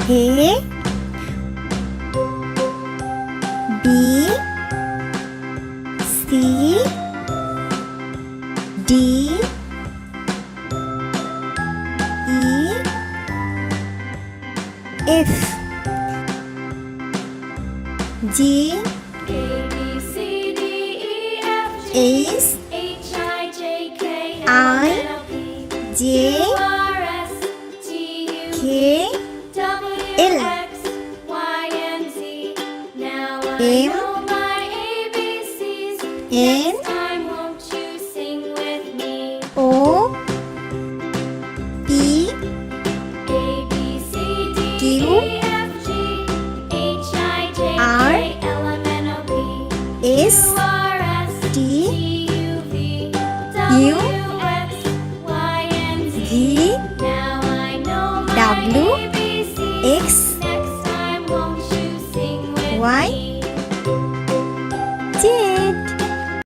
A B C D E F G H I J K L M N O P Q R S T U V W X Y Z